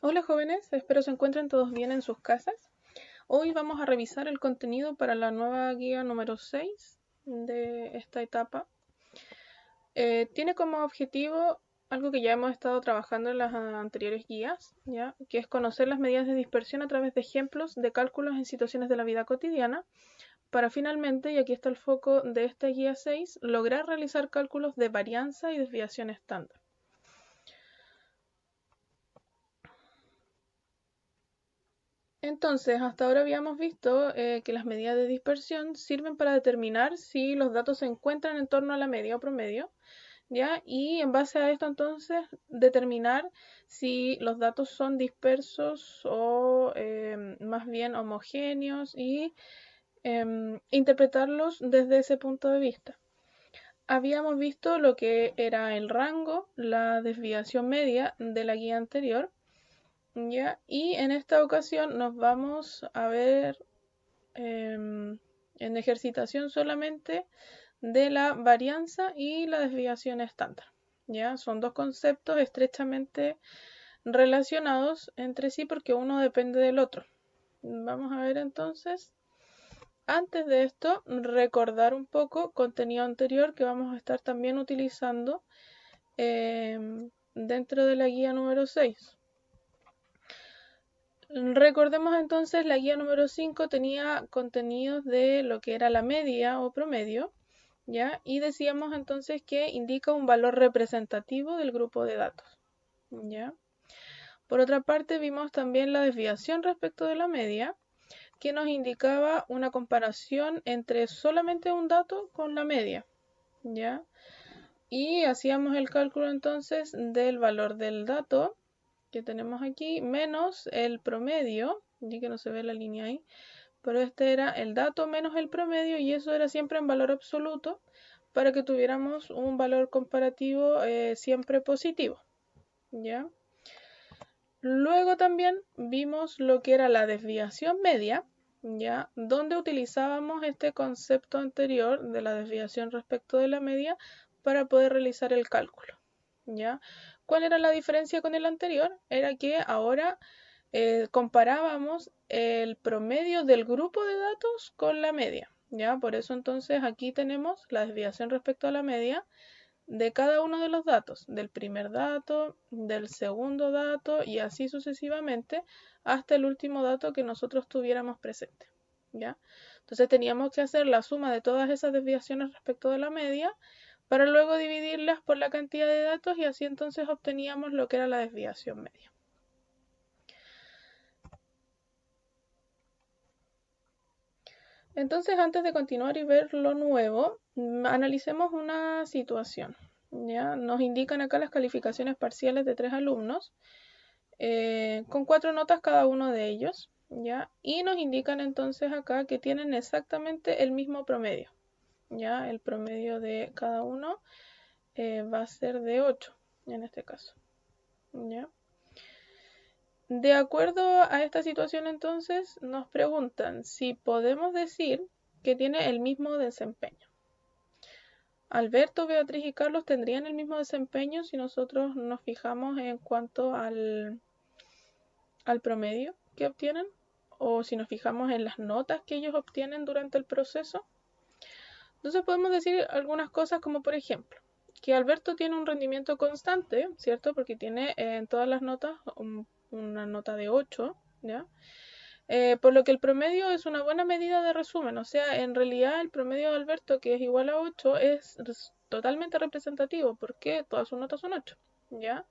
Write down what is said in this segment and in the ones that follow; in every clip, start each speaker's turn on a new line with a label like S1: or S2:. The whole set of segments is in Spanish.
S1: Hola jóvenes, espero se encuentren todos bien en sus casas. Hoy vamos a revisar el contenido para la nueva guía número 6 de esta etapa. Tiene como objetivo algo que ya hemos estado trabajando en las anteriores guías, ¿ya? Que es conocer las medidas de dispersión a través de ejemplos de cálculos en situaciones de la vida cotidiana, para finalmente, y aquí está el foco de esta guía 6, lograr realizar cálculos de varianza y desviación estándar. Entonces, hasta ahora habíamos visto que las medidas de dispersión sirven para determinar si los datos se encuentran en torno a la media o promedio, ¿ya? Y en base a esto, entonces, determinar si los datos son dispersos o más bien homogéneos y interpretarlos desde ese punto de vista. Habíamos visto lo que era el rango, la desviación media de la guía anterior, ¿ya? Y en esta ocasión nos vamos a ver en ejercitación solamente de la varianza y la desviación estándar. ¿Ya? Son dos conceptos estrechamente relacionados entre sí porque uno depende del otro. Vamos a ver entonces, antes de esto, recordar un poco contenido anterior que vamos a estar también utilizando dentro de la guía número 6. Recordemos entonces, la guía número 5 tenía contenidos de lo que era la media o promedio, ¿ya? Y decíamos entonces que indica un valor representativo del grupo de datos, ¿ya? Por otra parte, vimos también la desviación respecto de la media, que nos indicaba una comparación entre solamente un dato con la media, ¿ya? Y hacíamos el cálculo entonces del valor del dato que tenemos aquí, menos el promedio, y que no se ve la línea ahí, pero este era el dato menos el promedio y eso era siempre en valor absoluto para que tuviéramos un valor comparativo siempre positivo, ¿ya? Luego también vimos lo que era la desviación media, ¿ya? Donde utilizábamos este concepto anterior de la desviación respecto de la media para poder realizar el cálculo, ¿ya? ¿Cuál era la diferencia con el anterior? Era que ahora comparábamos el promedio del grupo de datos con la media, ¿ya? Por eso entonces aquí tenemos la desviación respecto a la media de cada uno de los datos, del primer dato, del segundo dato y así sucesivamente hasta el último dato que nosotros tuviéramos presente, ¿ya? Entonces teníamos que hacer la suma de todas esas desviaciones respecto de la media para luego dividirlas por la cantidad de datos y así entonces obteníamos lo que era la desviación media. Entonces, antes de continuar y ver lo nuevo, analicemos una situación. ¿Ya? Nos indican acá las calificaciones parciales de 3 alumnos, con 4 notas cada uno de ellos, ¿ya? Y nos indican entonces acá que tienen exactamente el mismo promedio, ¿ya? El promedio de cada uno va a ser de 8 en este caso, ¿ya? De acuerdo a esta situación, entonces, nos preguntan si podemos decir que tiene el mismo desempeño. Alberto, Beatriz y Carlos tendrían el mismo desempeño si nosotros nos fijamos en cuanto al promedio que obtienen o si nos fijamos en las notas que ellos obtienen durante el proceso. Entonces podemos decir algunas cosas como por ejemplo, que Alberto tiene un rendimiento constante, ¿cierto? Porque tiene en todas las notas una nota de 8, ¿ya? Por lo que el promedio es una buena medida de resumen, o sea, en realidad el promedio de Alberto, que es igual a 8, es totalmente representativo, porque todas sus notas son 8, ¿ya?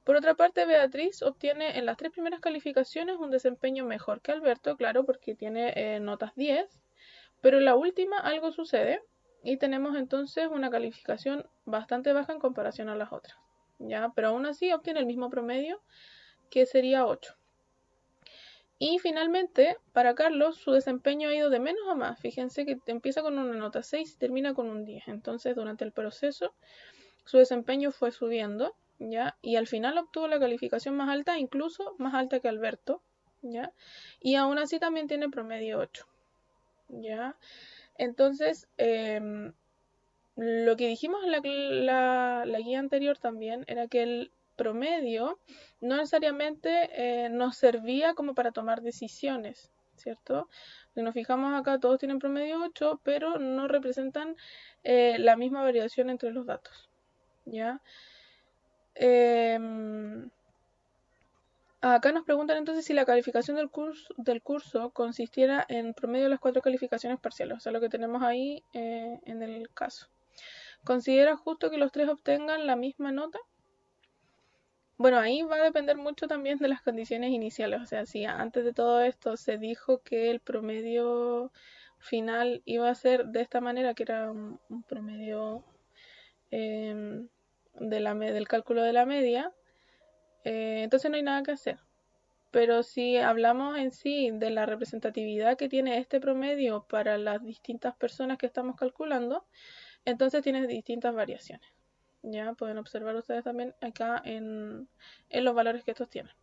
S1: Por otra parte, Beatriz obtiene en las 3 primeras calificaciones un desempeño mejor que Alberto, claro, porque tiene notas 10, pero en la última algo sucede y tenemos entonces una calificación bastante baja en comparación a las otras, ¿ya? Pero aún así obtiene el mismo promedio, que sería 8. Y finalmente, para Carlos, su desempeño ha ido de menos a más. Fíjense que empieza con una nota 6 y termina con un 10. Entonces, durante el proceso, su desempeño fue subiendo, ¿ya? Y al final obtuvo la calificación más alta, incluso más alta que Alberto, ¿ya? Y aún así también tiene promedio 8, ¿ya? Entonces, lo que dijimos en la guía anterior también era que promedio no necesariamente nos servía como para tomar decisiones, ¿cierto? Si nos fijamos acá, todos tienen promedio 8, pero no representan la misma variación entre los datos, ¿ya? Acá nos preguntan entonces si la calificación del curso consistiera en promedio de las 4 calificaciones parciales, o sea, lo que tenemos ahí en el caso. ¿Considera justo que los 3 obtengan la misma nota? Bueno, ahí va a depender mucho también de las condiciones iniciales, o sea, si antes de todo esto se dijo que el promedio final iba a ser de esta manera, que era un promedio del cálculo de la media, entonces no hay nada que hacer. Pero si hablamos en sí de la representatividad que tiene este promedio para las distintas personas que estamos calculando, entonces tiene distintas variaciones. Ya pueden observar ustedes también acá en los valores que estos tienen.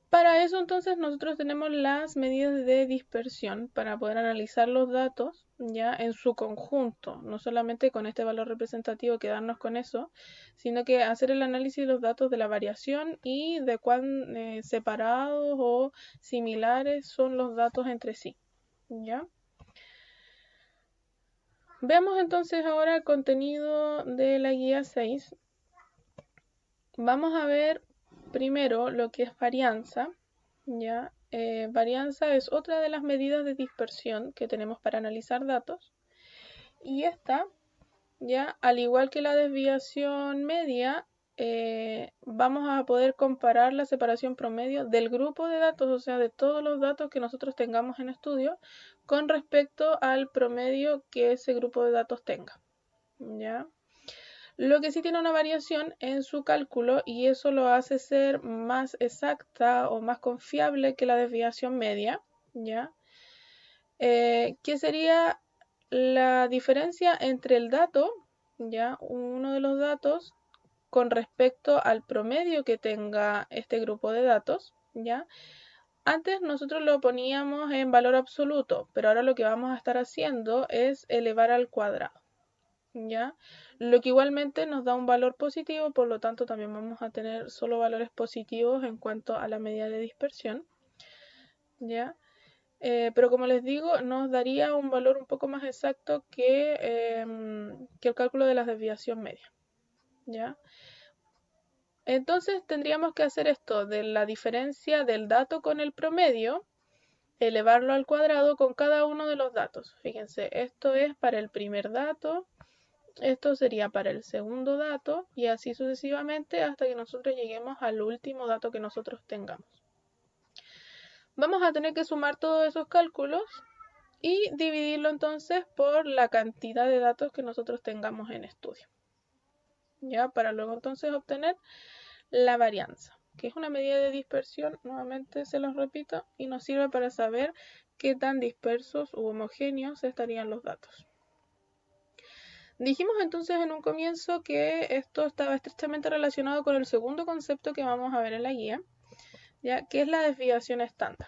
S1: Para eso entonces nosotros tenemos las medidas de dispersión para poder analizar los datos ya en su conjunto, no solamente con este valor representativo quedarnos con eso, sino que hacer el análisis de los datos de la variación y de cuán separados o similares son los datos entre sí. ¿Ya? Veamos entonces ahora el contenido de la guía 6. Vamos a ver primero lo que es varianza. ¿Ya? Varianza es otra de las medidas de dispersión que tenemos para analizar datos. Y esta, ya, al igual que la desviación media, vamos a poder comparar la separación promedio del grupo de datos, o sea, de todos los datos que nosotros tengamos en estudio, con respecto al promedio que ese grupo de datos tenga. ¿Ya? Lo que sí tiene una variación en su cálculo y eso lo hace ser más exacta o más confiable que la desviación media, ¿ya? Que sería la diferencia entre el dato, ¿ya? Uno de los datos con respecto al promedio que tenga este grupo de datos, ¿ya? Antes nosotros lo poníamos en valor absoluto, pero ahora lo que vamos a estar haciendo es elevar al cuadrado. ¿Ya? Lo que igualmente nos da un valor positivo, por lo tanto también vamos a tener solo valores positivos en cuanto a la medida de dispersión, ¿ya? Pero como les digo, nos daría un valor un poco más exacto que el cálculo de la desviación media, ¿ya? Entonces tendríamos que hacer esto de la diferencia del dato con el promedio, elevarlo al cuadrado con cada uno de los datos. Fíjense, esto es para el primer dato, esto sería para el segundo dato y así sucesivamente hasta que nosotros lleguemos al último dato que nosotros tengamos. Vamos a tener que sumar todos esos cálculos y dividirlo entonces por la cantidad de datos que nosotros tengamos en estudio. Ya, para luego entonces obtener la varianza, que es una medida de dispersión, nuevamente se los repito, y nos sirve para saber qué tan dispersos u homogéneos estarían los datos. Dijimos entonces en un comienzo que esto estaba estrechamente relacionado con el segundo concepto que vamos a ver en la guía, ¿ya? Que es la desviación estándar.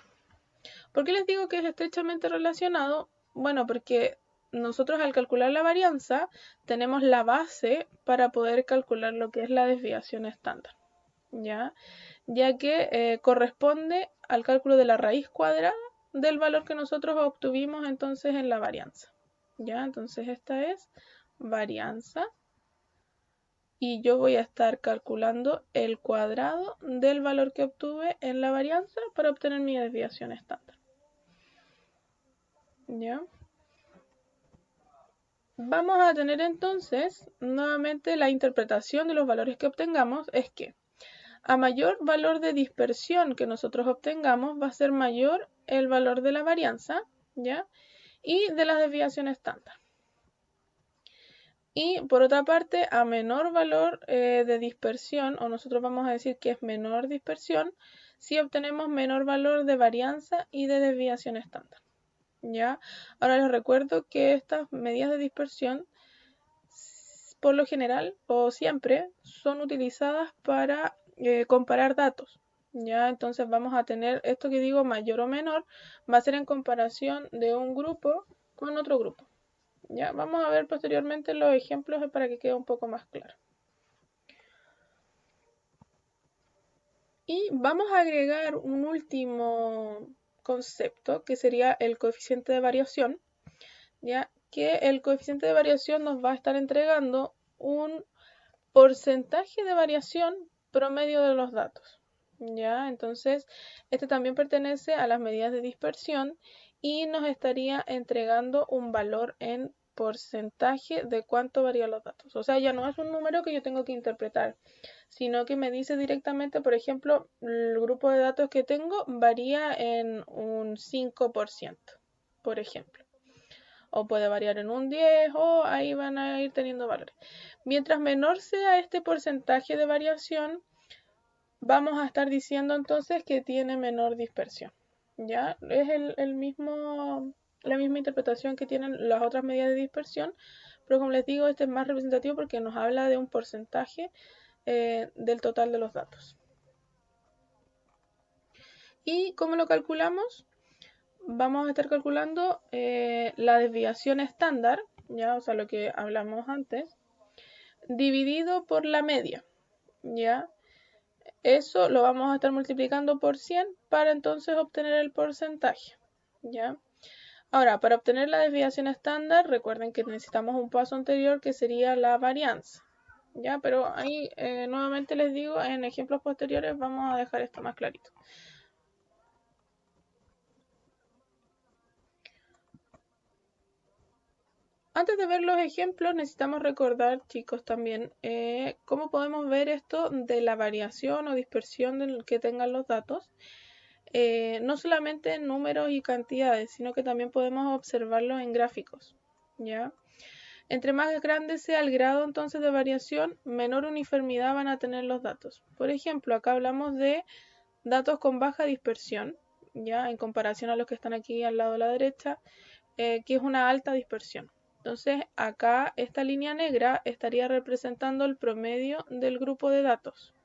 S1: ¿Por qué les digo que es estrechamente relacionado? Bueno, porque nosotros al calcular la varianza tenemos la base para poder calcular lo que es la desviación estándar, ¿ya? Ya que corresponde al cálculo de la raíz cuadrada del valor que nosotros obtuvimos entonces en la varianza, ¿ya? Entonces esta es varianza y yo voy a estar calculando el cuadrado del valor que obtuve en la varianza para obtener mi desviación estándar. ¿Ya? Vamos a tener entonces nuevamente la interpretación de los valores que obtengamos es que a mayor valor de dispersión que nosotros obtengamos va a ser mayor el valor de la varianza, ¿ya? Y de la desviación estándar. Y por otra parte, a menor valor de dispersión, o nosotros vamos a decir que es menor dispersión, si obtenemos menor valor de varianza y de desviación estándar. ¿Ya? Ahora les recuerdo que estas medidas de dispersión, por lo general o siempre, son utilizadas para comparar datos. ¿Ya? Entonces vamos a tener esto que digo mayor o menor, va a ser en comparación de un grupo con otro grupo. ¿Ya? Vamos a ver posteriormente los ejemplos para que quede un poco más claro. Y vamos a agregar un último concepto que sería el coeficiente de variación, ya que el coeficiente de variación nos va a estar entregando un porcentaje de variación promedio de los datos. ¿Ya? Entonces, este también pertenece a las medidas de dispersión y nos estaría entregando un valor en porcentaje de cuánto varían los datos. O sea, ya no es un número que yo tengo que interpretar, sino que me dice directamente, por ejemplo, el grupo de datos que tengo varía en un 5%, por ejemplo, o puede variar en un 10 o ahí van a ir teniendo valores. Mientras menor sea este porcentaje de variación, vamos a estar diciendo entonces que tiene menor dispersión. ¿Ya? Es el mismo, la misma interpretación que tienen las otras medidas de dispersión, pero como les digo, este es más representativo porque nos habla de un porcentaje del total de los datos. ¿Y cómo lo calculamos? Vamos a estar calculando la desviación estándar, ya, o sea, lo que hablamos antes, dividido por la media, ya. Eso lo vamos a estar multiplicando por 100 para entonces obtener el porcentaje, ya. Ahora, para obtener la desviación estándar, recuerden que necesitamos un paso anterior que sería la varianza, ya, pero ahí nuevamente les digo, en ejemplos posteriores vamos a dejar esto más clarito. Antes de ver los ejemplos, necesitamos recordar, chicos, también cómo podemos ver esto de la variación o dispersión que tengan los datos. No solamente en números y cantidades, sino que también podemos observarlo en gráficos, ¿ya? Entre más grande sea el grado entonces de variación, menor uniformidad van a tener los datos. Por ejemplo, acá hablamos de datos con baja dispersión, ¿ya? En comparación a los que están aquí al lado de la derecha, que es una alta dispersión. Entonces, acá esta línea negra estaría representando el promedio del grupo de datos.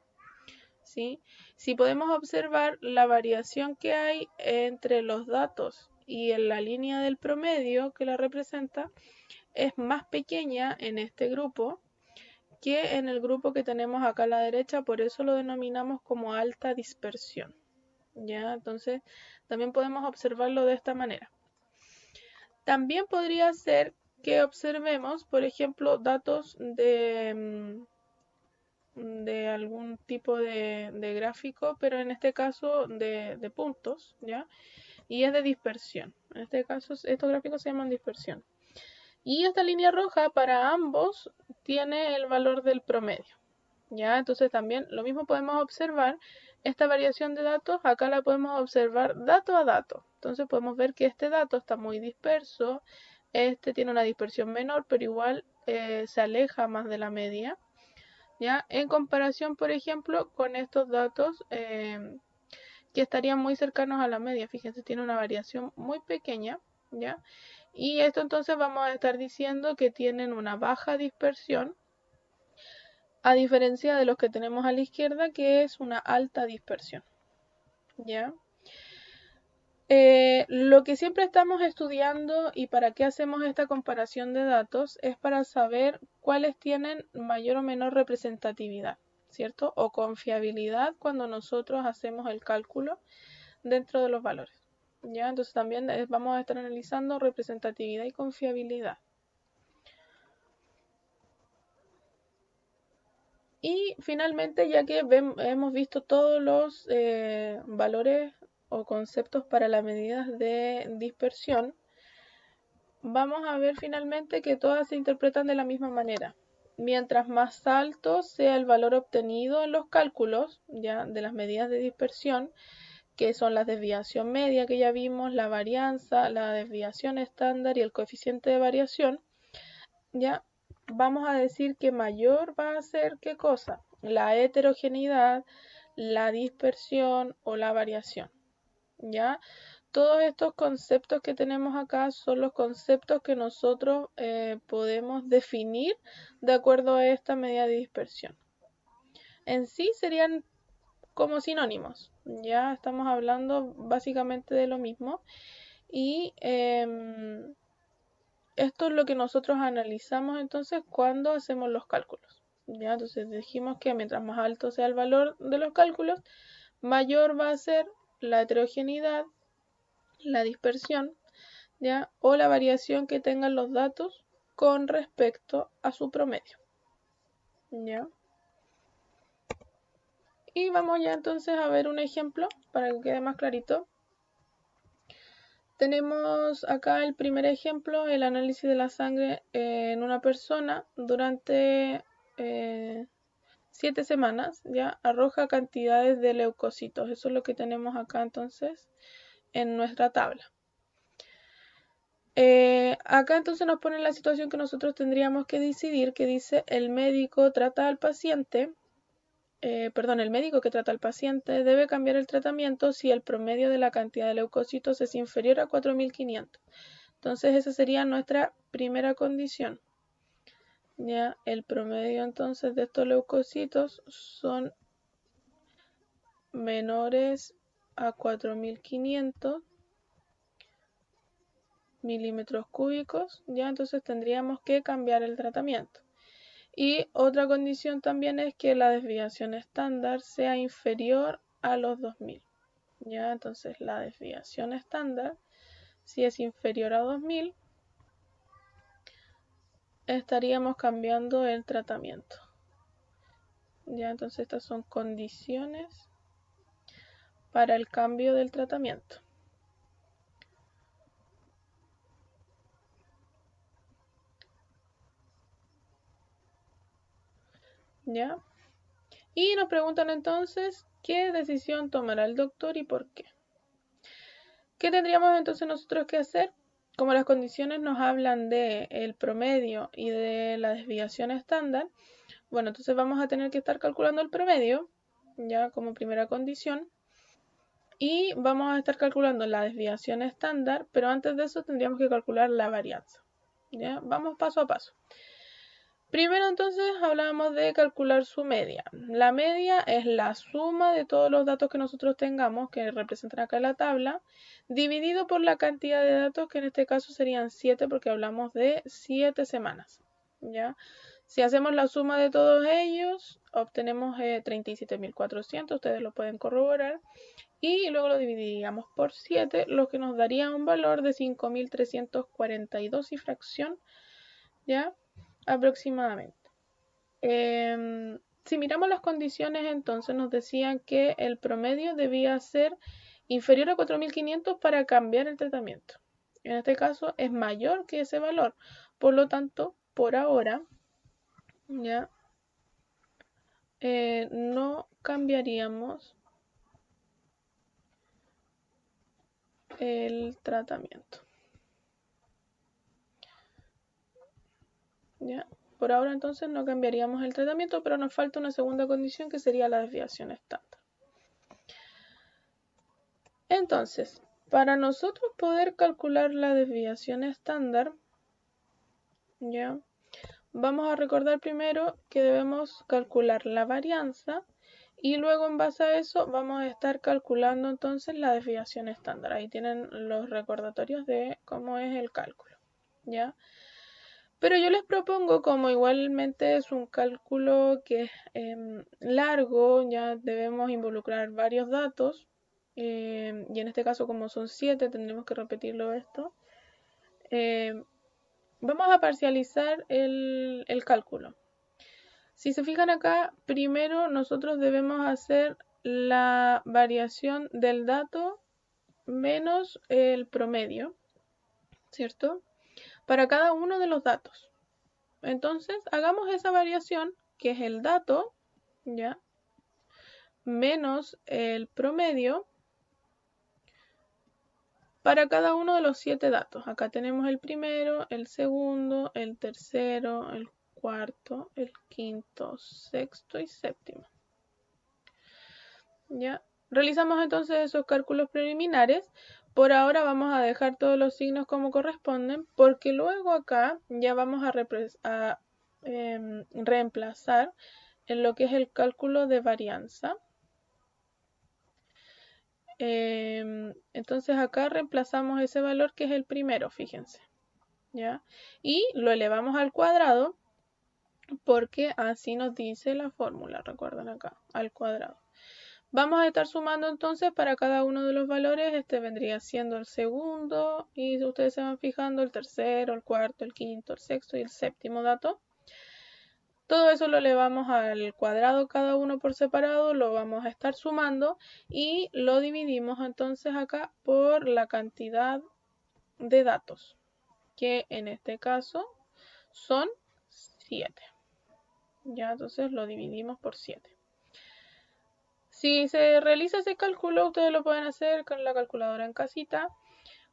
S1: ¿Sí? Si podemos observar la variación que hay entre los datos y en la línea del promedio que la representa, es más pequeña en este grupo que en el grupo que tenemos acá a la derecha, por eso lo denominamos como alta dispersión. ¿Ya? Entonces, también podemos observarlo de esta manera. También podría ser que observemos, por ejemplo, datos de algún tipo de gráfico, pero en este caso de puntos, ¿ya? Y es de dispersión. En este caso, estos gráficos se llaman dispersión. Y esta línea roja para ambos tiene el valor del promedio, ¿ya? Entonces también lo mismo podemos observar esta variación de datos, acá la podemos observar dato a dato. Entonces podemos ver que este dato está muy disperso, este tiene una dispersión menor, pero igual se aleja más de la media, ¿ya? En comparación, por ejemplo, con estos datos que estarían muy cercanos a la media. Fíjense, tiene una variación muy pequeña, ¿ya? Y esto entonces vamos a estar diciendo que tienen una baja dispersión, a diferencia de los que tenemos a la izquierda, que es una alta dispersión, ¿ya? Lo que siempre estamos estudiando y para qué hacemos esta comparación de datos es para saber cuáles tienen mayor o menor representatividad, ¿cierto? O confiabilidad cuando nosotros hacemos el cálculo dentro de los valores. ¿Ya? Entonces también vamos a estar analizando representatividad y confiabilidad. Y finalmente, ya que hemos visto todos los valores o conceptos para las medidas de dispersión, vamos a ver finalmente que todas se interpretan de la misma manera. Mientras más alto sea el valor obtenido en los cálculos, ya de las medidas de dispersión, que son la desviación media que ya vimos, la varianza, la desviación estándar y el coeficiente de variación, ya vamos a decir que mayor va a ser ¿qué cosa? La heterogeneidad, la dispersión o la variación, ¿ya? Todos estos conceptos que tenemos acá son los conceptos que nosotros podemos definir de acuerdo a esta medida de dispersión. En sí serían como sinónimos, ya estamos hablando básicamente de lo mismo y esto es lo que nosotros analizamos entonces cuando hacemos los cálculos. Ya, entonces dijimos que mientras más alto sea el valor de los cálculos, mayor va a ser la heterogeneidad, la dispersión, ¿ya? O la variación que tengan los datos con respecto a su promedio, ¿ya? Y vamos ya entonces a ver un ejemplo para que quede más clarito. Tenemos acá el primer ejemplo, el análisis de la sangre en una persona durante 7 semanas, ya arroja cantidades de leucocitos. Eso es lo que tenemos acá entonces en nuestra tabla. Acá entonces nos pone la situación que nosotros tendríamos que decidir, que dice el médico trata al paciente. El médico que trata al paciente debe cambiar el tratamiento si el promedio de la cantidad de leucocitos es inferior a 4500. Entonces esa sería nuestra primera condición. Ya, el promedio entonces de estos leucocitos son menores a 4500 milímetros cúbicos. Ya, entonces tendríamos que cambiar el tratamiento. Y otra condición también es que la desviación estándar sea inferior a los 2000. Ya, entonces la desviación estándar, si es inferior a 2000, estaríamos cambiando el tratamiento. Ya, entonces estas son condiciones para el cambio del tratamiento. ¿Ya? Y nos preguntan entonces qué decisión tomará el doctor y por qué. ¿Qué tendríamos entonces nosotros que hacer? Como las condiciones nos hablan de el promedio y de la desviación estándar, bueno, entonces vamos a tener que estar calculando el promedio, ya como primera condición, y vamos a estar calculando la desviación estándar, pero antes de eso tendríamos que calcular la varianza. ¿Ya? Vamos paso a paso. Primero entonces hablábamos de calcular su media. La media es la suma de todos los datos que nosotros tengamos, que representan acá en la tabla, dividido por la cantidad de datos, que en este caso serían 7 porque hablamos de 7 semanas. ¿Ya? Si hacemos la suma de todos ellos, obtenemos 37.400, ustedes lo pueden corroborar, y luego lo dividiríamos por 7, lo que nos daría un valor de 5.342 y fracción, ¿ya? Aproximadamente. Si miramos las condiciones, entonces nos decían que el promedio debía ser inferior a 4500 para cambiar el tratamiento. En este caso es mayor que ese valor. Por lo tanto, por ahora, ya no cambiaríamos el tratamiento. ¿Ya? Por ahora entonces no cambiaríamos el tratamiento, pero nos falta una segunda condición que sería la desviación estándar. Entonces, para nosotros poder calcular la desviación estándar, ¿ya? Vamos a recordar primero que debemos calcular la varianza y luego en base a eso vamos a estar calculando entonces la desviación estándar. Ahí tienen los recordatorios de cómo es el cálculo, ¿ya? Pero yo les propongo, como igualmente es un cálculo que es largo, ya debemos involucrar varios datos, y en este caso como son 7 tendremos que repetirlo esto. Vamos a parcializar el cálculo. Si se fijan acá, primero nosotros debemos hacer la variación del dato menos el promedio, ¿cierto? Para cada uno de los datos. Entonces, hagamos esa variación, que es el dato, ¿ya? Menos el promedio para cada uno de los 7 datos. Acá tenemos el primero, el segundo, el tercero, el cuarto, el quinto, sexto y séptimo. ¿Ya? Realizamos entonces esos cálculos preliminares. Por ahora vamos a dejar todos los signos como corresponden, porque luego acá ya vamos a reemplazar en lo que es el cálculo de varianza. Entonces acá reemplazamos ese valor que es el primero, fíjense, ¿ya? Y lo elevamos al cuadrado porque así nos dice la fórmula, recuerden acá, al cuadrado. Vamos a estar sumando entonces para cada uno de los valores. Este vendría siendo el segundo y ustedes se van fijando el tercero, el cuarto, el quinto, el sexto y el séptimo dato. Todo eso lo elevamos al cuadrado cada uno por separado, lo vamos a estar sumando y lo dividimos entonces acá por la cantidad de datos, que en este caso son 7. Ya, entonces lo dividimos por 7. Si se realiza ese cálculo, ustedes lo pueden hacer con la calculadora en casita.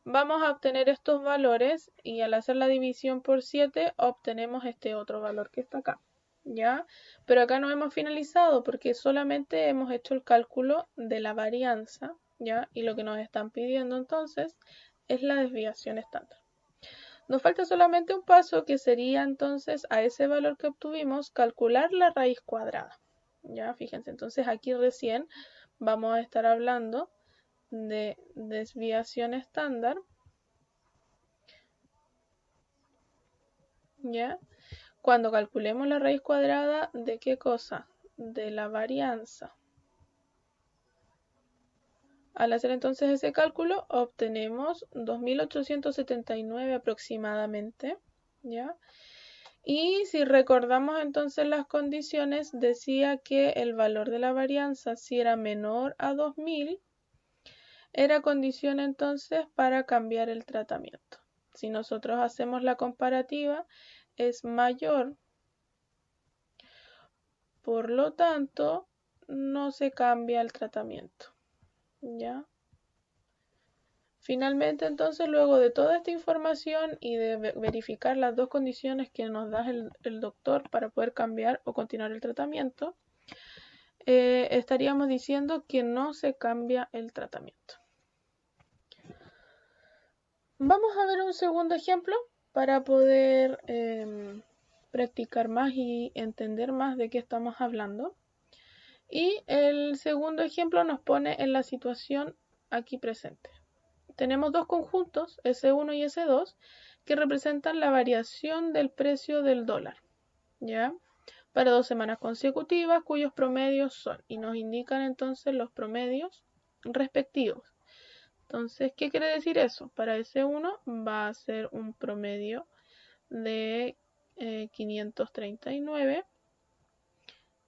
S1: Vamos a obtener estos valores y al hacer la división por 7 obtenemos este otro valor que está acá. ¿Ya? Pero acá no hemos finalizado porque solamente hemos hecho el cálculo de la varianza, ¿ya? Y lo que nos están pidiendo entonces es la desviación estándar. Nos falta solamente un paso que sería entonces a ese valor que obtuvimos calcular la raíz cuadrada. ¿Ya? Fíjense, entonces aquí recién vamos a estar hablando de desviación estándar. ¿Ya? Cuando calculemos la raíz cuadrada, ¿de qué cosa? De la varianza. Al hacer entonces ese cálculo, obtenemos 2879 aproximadamente, ¿ya? Y si recordamos entonces las condiciones, decía que el valor de la varianza, si era menor a 2000, era condición entonces para cambiar el tratamiento. Si nosotros hacemos la comparativa, es mayor. Por lo tanto, no se cambia el tratamiento. ¿Ya? Finalmente, entonces, luego de toda esta información y de verificar las dos condiciones que nos da el doctor para poder cambiar o continuar el tratamiento, estaríamos diciendo que no se cambia el tratamiento. Vamos a ver un segundo ejemplo para poder practicar más y entender más de qué estamos hablando. Y el segundo ejemplo nos pone en la situación aquí presente. Tenemos dos conjuntos, S1 y S2, que representan la variación del precio del dólar, ¿ya? Para 2 semanas consecutivas, cuyos promedios son, y nos indican entonces los promedios respectivos. Entonces, ¿qué quiere decir eso? Para S1 va a ser un promedio de 539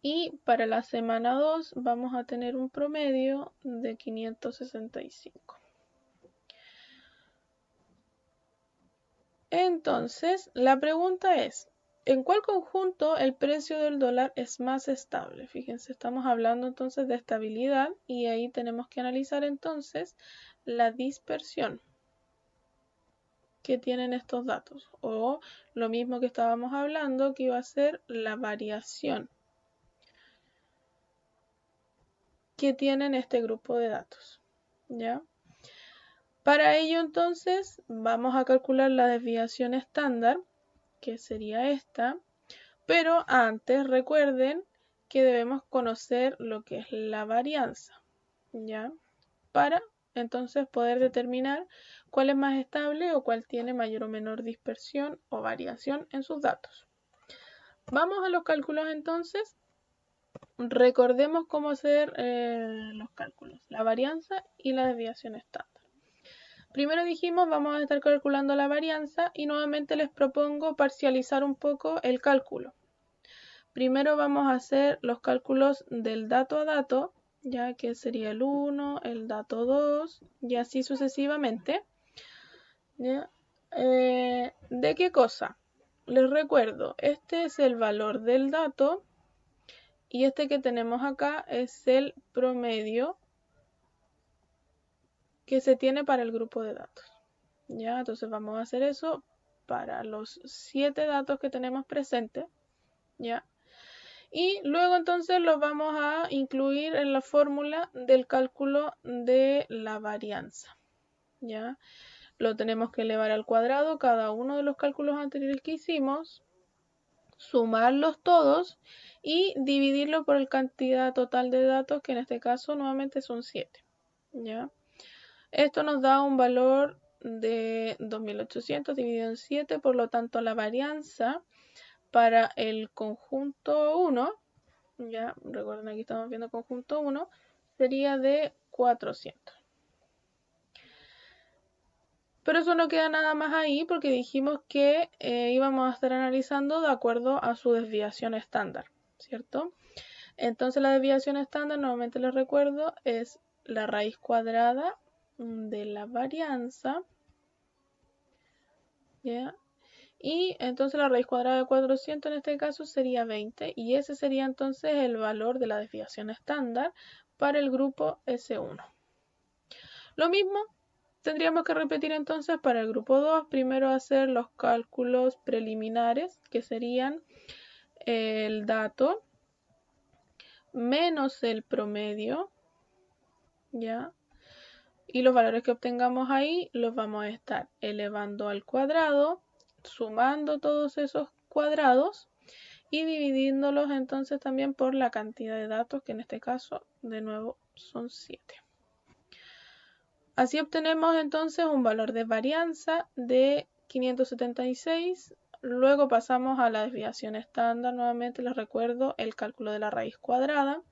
S1: y para la semana 2 vamos a tener un promedio de 565. Entonces, la pregunta es, ¿en cuál conjunto el precio del dólar es más estable? Fíjense, estamos hablando entonces de estabilidad y ahí tenemos que analizar entonces la dispersión que tienen estos datos, o lo mismo que estábamos hablando, que iba a ser la variación que tienen este grupo de datos, ¿ya? Para ello entonces vamos a calcular la desviación estándar, que sería esta, pero antes recuerden que debemos conocer lo que es la varianza, ¿ya? Para entonces poder determinar cuál es más estable o cuál tiene mayor o menor dispersión o variación en sus datos. Vamos a los cálculos entonces. Recordemos cómo hacer los cálculos, la varianza y la desviación estándar. Primero dijimos vamos a estar calculando la varianza y nuevamente les propongo parcializar un poco el cálculo. Primero vamos a hacer los cálculos del dato a dato, ya que sería el 1, el dato 2 y así sucesivamente. ¿De qué cosa? Les recuerdo, este es el valor del dato y este que tenemos acá es el promedio que se tiene para el grupo de datos. ¿Ya? Entonces vamos a hacer eso para los 7 datos que tenemos presentes. ¿Ya? Y luego entonces los vamos a incluir en la fórmula del cálculo de la varianza. ¿Ya? Lo tenemos que elevar al cuadrado cada uno de los cálculos anteriores que hicimos, sumarlos todos y dividirlo por la cantidad total de datos, que en este caso nuevamente son 7. ¿Ya? Esto nos da un valor de 2800 dividido en 7, por lo tanto la varianza para el conjunto 1, ya recuerden aquí estamos viendo conjunto 1, sería de 400. Pero eso no queda nada más ahí porque dijimos que íbamos a estar analizando de acuerdo a su desviación estándar, ¿cierto? Entonces la desviación estándar, nuevamente les recuerdo, es la raíz cuadrada de la varianza, ¿ya? Y entonces la raíz cuadrada de 400 en este caso sería 20 y ese sería entonces el valor de la desviación estándar para el grupo S1. Lo mismo tendríamos que repetir entonces para el grupo 2, primero hacer los cálculos preliminares, que serían el dato menos el promedio, ¿ya? Y los valores que obtengamos ahí los vamos a estar elevando al cuadrado, sumando todos esos cuadrados y dividiéndolos entonces también por la cantidad de datos, que en este caso de nuevo son 7. Así obtenemos entonces un valor de varianza de 576. Luego pasamos a la desviación estándar. Nuevamente les recuerdo el cálculo de la raíz cuadrada.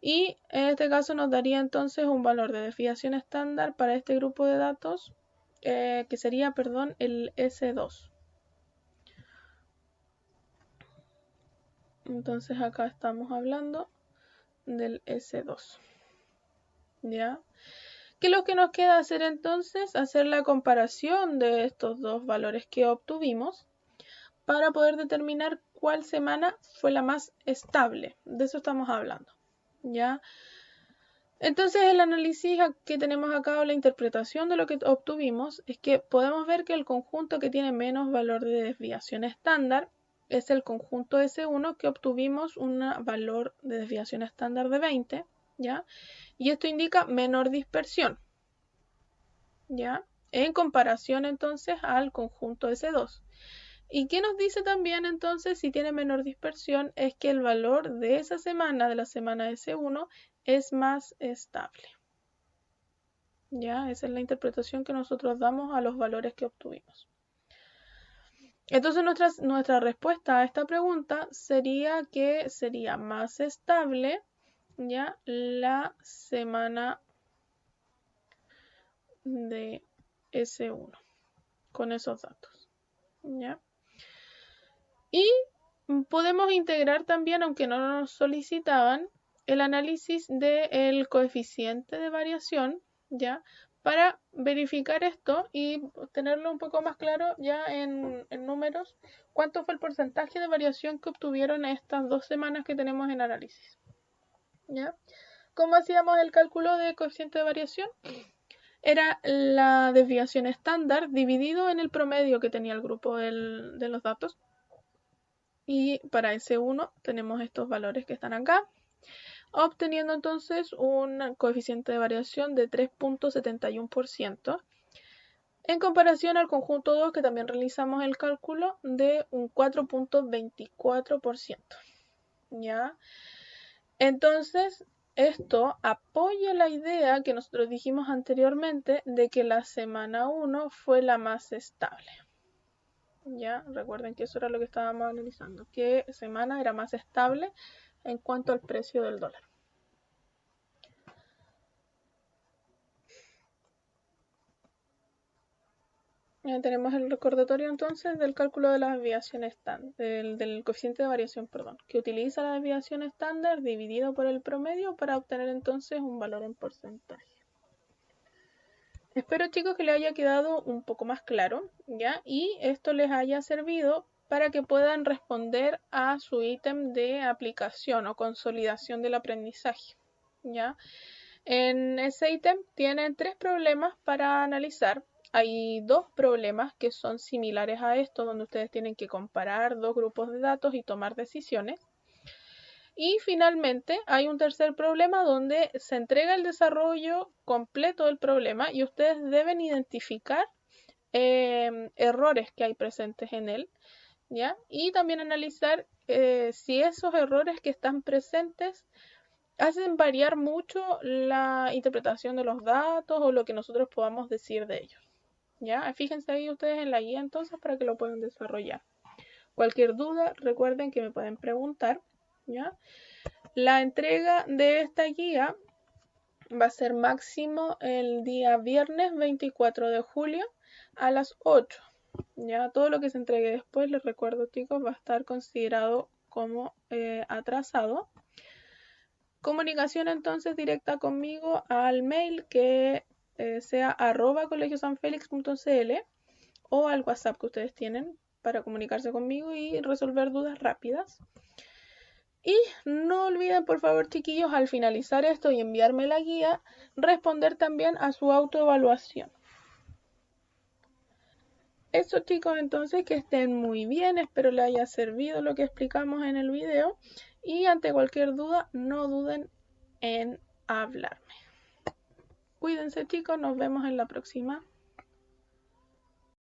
S1: Y en este caso nos daría entonces un valor de desviación estándar para este grupo de datos, que sería, perdón, el S2. Entonces acá estamos hablando del S2. ¿Ya? ¿Qué es lo que nos queda hacer entonces? Hacer la comparación de estos dos valores que obtuvimos para poder determinar cuál semana fue la más estable. De eso estamos hablando, ¿ya? Entonces el análisis que tenemos acá o la interpretación de lo que obtuvimos es que podemos ver que el conjunto que tiene menos valor de desviación estándar es el conjunto S1, que obtuvimos un valor de desviación estándar de 20, ¿ya? Y esto indica menor dispersión, ¿ya? En comparación entonces al conjunto S2. ¿Y qué nos dice también entonces si tiene menor dispersión? Es que el valor de esa semana, de la semana S1, es más estable. ¿Ya? Esa es la interpretación que nosotros damos a los valores que obtuvimos. Entonces nuestra respuesta a esta pregunta sería que sería más estable, ¿ya? La semana de S1 con esos datos, ¿ya? Y podemos integrar también, aunque no nos solicitaban, el análisis del coeficiente de variación, ¿ya? Para verificar esto y tenerlo un poco más claro ya en números, cuánto fue el porcentaje de variación que obtuvieron estas 2 semanas que tenemos en análisis, ¿ya? ¿Cómo hacíamos el cálculo de coeficiente de variación? Era la desviación estándar dividido en el promedio que tenía el grupo de los datos. Y para S1 tenemos estos valores que están acá, obteniendo entonces un coeficiente de variación de 3.71%, en comparación al conjunto 2, que también realizamos el cálculo, de un 4.24%. ¿Ya? Entonces, esto apoya la idea que nosotros dijimos anteriormente de que la semana 1 fue la más estable. ¿Ya? Recuerden que eso era lo que estábamos analizando, que semana era más estable en cuanto al precio del dólar. Ya tenemos el recordatorio entonces del cálculo de la desviación estándar, del coeficiente de variación, perdón, que utiliza la desviación estándar dividido por el promedio para obtener entonces un valor en porcentaje. Espero, chicos, que les haya quedado un poco más claro, ¿ya? Y esto les haya servido para que puedan responder a su ítem de aplicación o consolidación del aprendizaje, ¿ya? En ese ítem tienen 3 problemas para analizar. Hay 2 problemas que son similares a esto, donde ustedes tienen que comparar 2 grupos de datos y tomar decisiones. Y finalmente hay un tercer problema donde se entrega el desarrollo completo del problema y ustedes deben identificar errores que hay presentes en él, ¿ya? Y también analizar si esos errores que están presentes hacen variar mucho la interpretación de los datos o lo que nosotros podamos decir de ellos, ¿ya? Fíjense ahí ustedes en la guía entonces para que lo puedan desarrollar. Cualquier duda, recuerden que me pueden preguntar, ¿ya? La entrega de esta guía va a ser máximo el día viernes 24 de julio a las 8. Ya todo lo que se entregue después, les recuerdo chicos, va a estar considerado como atrasado. Comunicación entonces directa conmigo al mail que sea @colegiosanfelix.cl o al WhatsApp que ustedes tienen para comunicarse conmigo y resolver dudas rápidas. Y no olviden, por favor, chiquillos, al finalizar esto y enviarme la guía, responder también a su autoevaluación. Eso chicos, entonces que estén muy bien, espero les haya servido lo que explicamos en el video y ante cualquier duda no duden en hablarme. Cuídense chicos, nos vemos en la próxima.